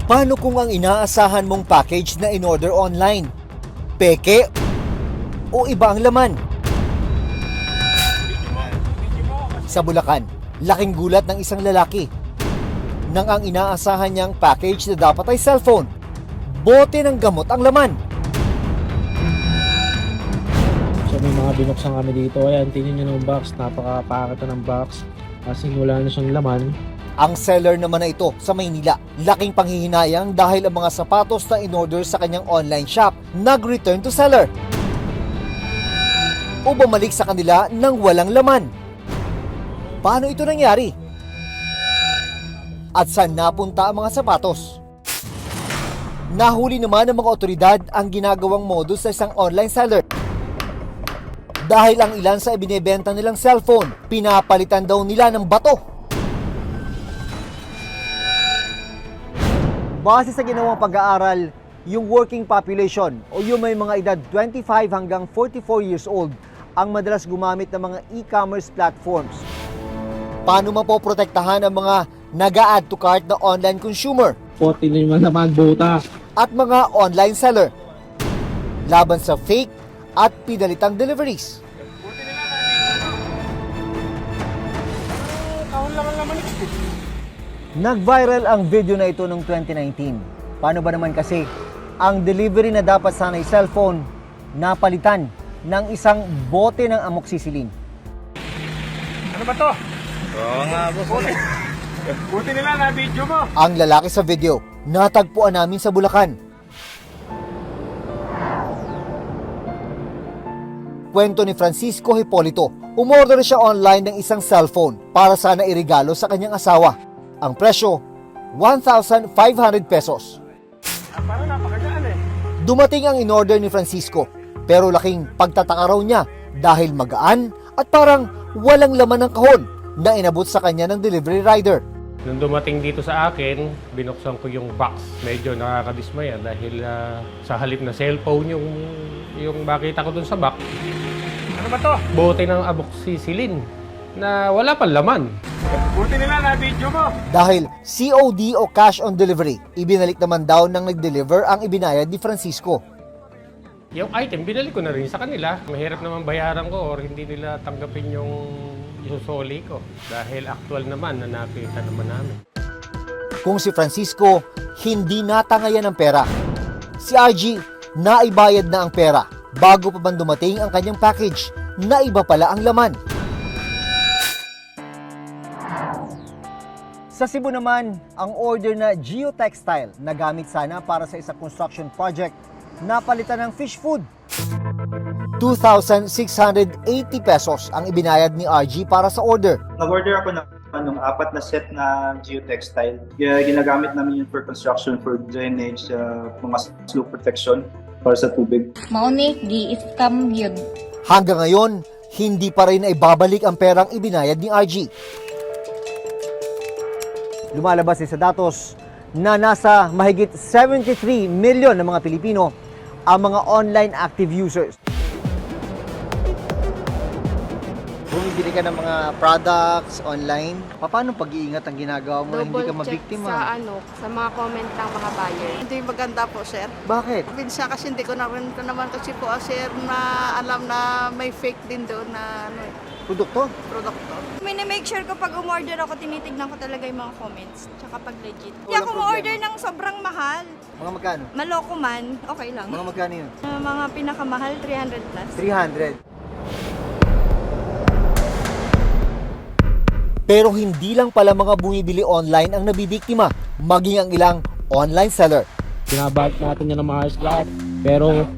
Paano kung ang inaasahan mong package na in-order online? Peke o iba ang laman? Sa Bulacan, laking gulat ng isang lalaki nang ang inaasahan niyang package na dapat ay cellphone, bote ng gamot ang laman. So may mga binuksan kami dito. Ayan, tingnan nyo ng box. Napakapakita ng box. Kasi wala na siyang laman. Ang seller naman na ito sa Maynila, laking panghihinayang dahil ang mga sapatos na in-order sa kanyang online shop nag-return to seller o bumalik sa kanila nang walang laman. Paano ito nangyari? At saan napunta ang mga sapatos? Nahuli naman ng mga otoridad ang ginagawang modus sa isang online seller. Dahil ang ilan sa ibinebenta nilang cellphone, pinapalitan daw nila ng bato. Base sa ginawang pag-aaral, yung working population o yung may mga edad 25 hanggang 44 years old ang madalas gumamit ng mga e-commerce platforms. Paano mapoprotektahan ang mga nag-a-add to cart na online consumer 40 naman buta. at mga online seller laban sa fake at pinalitang deliveries? Nag-viral ang video na ito noong 2019. Paano ba naman kasi ang delivery na dapat sana'y cellphone napalitan ng isang bote ng amoxicillin? Ano ba to? Oo nga, boss. Buti nila na video mo. Ang lalaki sa video, natagpuan namin sa Bulacan. Kwento ni Francisco Hipolito, umorder siya online ng isang cellphone para sana irigalo sa kanyang asawa. Ang presyo, 1,500 pesos. Parang napakagaan eh. Dumating ang in-order ni Francisco, pero laking pagtataka raw niya dahil magaan at parang walang laman ng kahon na inabot sa kanya ng delivery rider. Nung dumating dito sa akin, binuksan ko yung box. Medyo nakakadismaya dahil sa halip na cellphone yung makita ko dun sa box. Ano ba to? Bote ng amoxicillin na wala pang laman. Buti nila na video mo. Dahil COD o cash on delivery, ibinalik naman daw ng nag-deliver ang ibinayad ni Francisco. Yung item, binalik ko na rin sa kanila. Mahirap naman bayaran ko or hindi nila tanggapin yung isusoli ko. Dahil actual naman na nakita naman namin. Kung si Francisco hindi natangayan ng pera, si RG naibayad na ang pera bago pa man dumating ang kanyang package na iba pala ang laman. Sa Cebu naman, ang order na geotextile na gamit sana para sa isang construction project napalitan ng fish food. 2,680 pesos ang ibinayad ni RG para sa order. Nag-order ako ng 4 na set na geotextile. Ginagamit namin yun for construction, for drainage, mga slope protection para sa tubig. Mauni, gi-scam yun. Hanggang ngayon, hindi pa rin naibabalik ang perang ibinayad ni RG. Lumalabas din sa datos na nasa mahigit 73 milyon ng mga Pilipino ang mga online active users. Bumibili ka ng mga products online, paano pag-iingat ang ginagawa mo na hindi ka mabiktima? Sa mga comment ng mga buyer. Hindi maganda po, sir. Bakit? Minsan kasi hindi ko naman kasi po, sir, na alam na may fake din doon na Produkto? produkto. Make sure ko pag umorder ako, tinitignan ko talaga yung mga comments. Tsaka pag legit. Hindi Walang ako umorder ng sobrang mahal. Mga magkano? Maloko man, okay lang. Mga magkano yun? Mga pinakamahal, 300 plus. 300. Pero hindi lang pala mga bumibili online ang nabibiktima, maging ang ilang online seller. Binabalik natin yan ng maayos lahat. Pero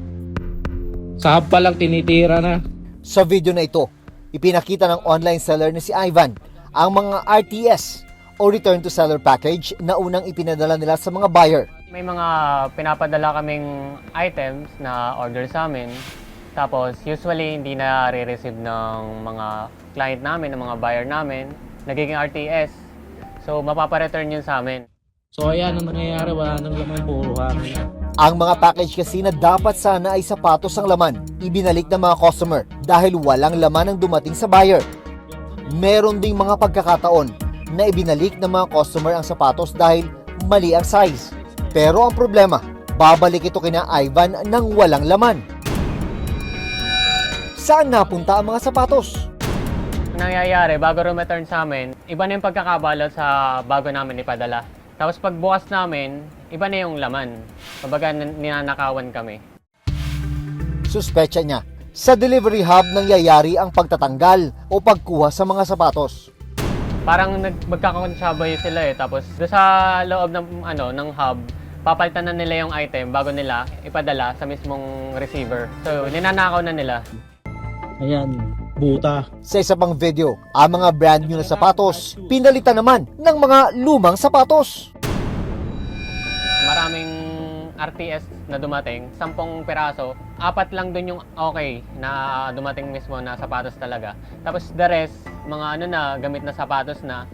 sahab pa lang tinitira na. Sa video na ito, ipinakita ng online seller na si Ivan ang mga RTS o Return to Seller Package na unang ipinadala nila sa mga buyer. May mga pinapadala kaming items na order sa amin. Tapos usually hindi na re-receive ng mga client namin, ng mga buyer namin. Nagiging RTS. So mapapa-return yun sa amin. So ayan ang nangyayari, wala nang laman, puro hangin. Ang mga package kasi na dapat sana ay sapatos ang laman, ibinalik ng mga customer dahil walang laman ang dumating sa buyer. Meron ding mga pagkakataon na ibinalik ng mga customer ang sapatos dahil mali ang size. Pero ang problema, babalik ito kina Ivan nang walang laman. Saan napunta ang mga sapatos? Nangyayari, bago return sa amin, iba na yung pagkakabalot sa bago namin ipadala. Tapos pagbukas namin, iba na yung laman. Kumbaga ninanakawan kami. Suspecha niya, sa delivery hub nangyayari ang pagtatanggal o pagkuha sa mga sapatos. Parang magkakonsabay sila eh. Tapos doon sa loob ng hub, papalitan na nila yung item bago nila ipadala sa mismong receiver. So ninanakaw na nila. Ayan, buta. Sa isa pang video, ang mga brand new na sapatos, pinalitan naman ng mga lumang sapatos. Maraming RTS na dumating, 10 piraso, 4 lang dun yung okay na dumating mismo na sapatos talaga. Tapos the rest, mga gamit na sapatos na.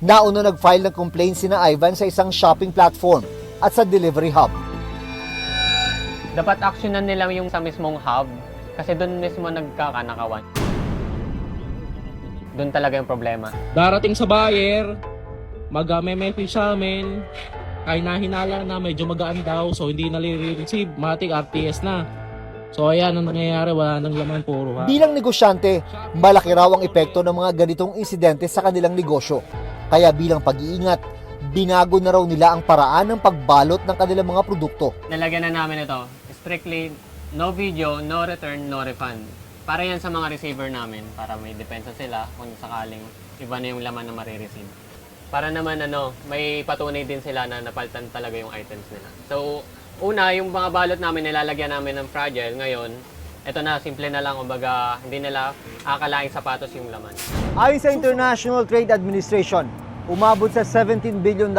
Nauna nag-file ng complaint sina Ivan sa isang shopping platform at sa delivery hub. Dapat actionan nila yung sa mismong hub kasi dun mismo nagkakanakawan. Dun talaga yung problema. Darating sa buyer, mag-message sa amin, kaya nahinala na medyo magaan daw, so hindi na receive, matik RTS na. So ayan, ang nangyayari, wala nang laman, puro ha. Bilang negosyante, malaki raw ang epekto ng mga ganitong insidente sa kanilang negosyo. Kaya bilang pag-iingat, binago na raw nila ang paraan ng pagbalot ng kanilang mga produkto. Nalagyan na namin ito, strictly no video, no return, no refund. Para yan sa mga receiver namin, para may depensa sila kung sakaling iba na yung laman na marireceive. Para naman may patunay din sila na napalitan talaga yung items nila. So, una, yung mga balot namin nilalagyan namin ng fragile. Ngayon, ito na, simple na lang, kumbaga hindi nila akalaing sapatos yung laman. Ayon sa International Trade Administration, umabot sa $17 billion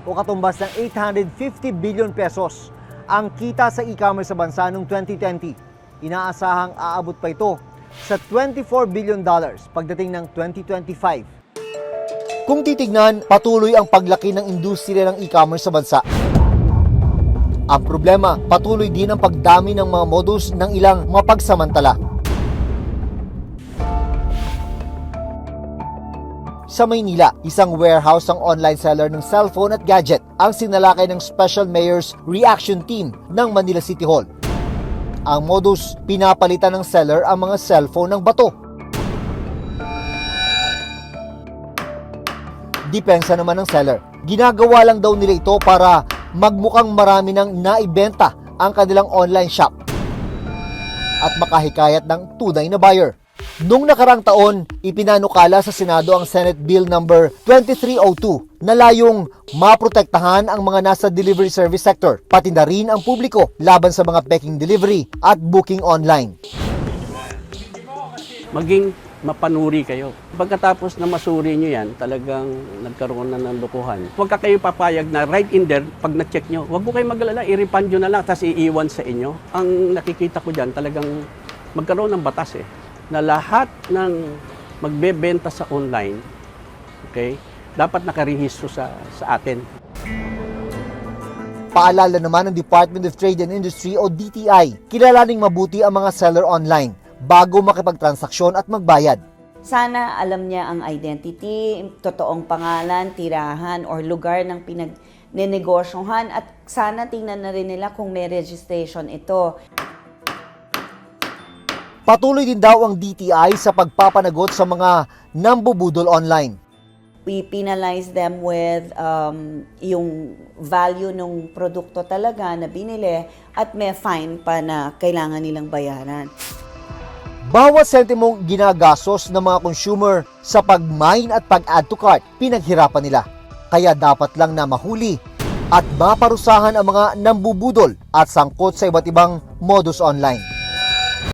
o katumbas ng 850 billion pesos ang kita sa e-commerce sa bansa noong 2020. Inaasahang aabot pa ito sa $24 billion pagdating ng 2025. Kung titignan, patuloy ang paglaki ng industriya ng e-commerce sa bansa. Ang problema, patuloy din ang pagdami ng mga modus ng ilang mapagsamantala. Sa Maynila, isang warehouse ang online seller ng cellphone at gadget ang sinalakay ng Special Mayor's Reaction Team ng Manila City Hall. Ang modus, pinapalitan ng seller ang mga cellphone ng bato. Depensa naman ng seller, ginagawa lang daw nila ito para magmukhang marami nang naibenta ang kanilang online shop at makahikayat ng tunay na buyer. Noong nakarang taon, ipinanukala sa Senado ang Senate Bill number 2302 na layong maprotektahan ang mga nasa delivery service sector, pati na rin ang publiko laban sa mga peking delivery at booking online. Maging mapanuri kayo. Pagkatapos na masuri nyo yan, talagang nagkaroon na ng lukuhan. Huwag ka kayo papayag na right in there, pag na-check nyo, huwag mo kayo mag-alala, i-refund nyo na lang, tapos iiwan sa inyo. Ang nakikita ko dyan, talagang magkaroon ng batas na lahat ng magbebenta sa online, okay, dapat nakarehistro sa atin. Paalala naman ng Department of Trade and Industry o DTI, kilalaning mabuti ang mga seller online bago makipagtransaksyon at magbayad. Sana alam niya ang identity, totoong pangalan, tirahan, or lugar ng pinagnenegosyohan at sana tingnan na rin nila kung may registration ito. Patuloy din daw ang DTI sa pagpapanagot sa mga nambubudol online. We penalize them with yung value ng produkto talaga na binili at may fine pa na kailangan nilang bayaran. Bawat sentimong ginagastos ng mga consumer sa pag-mine at pag-add to cart, pinaghirapan nila. Kaya dapat lang na mahuli at maparusahan ang mga nambubudol at sangkot sa iba't ibang modus online.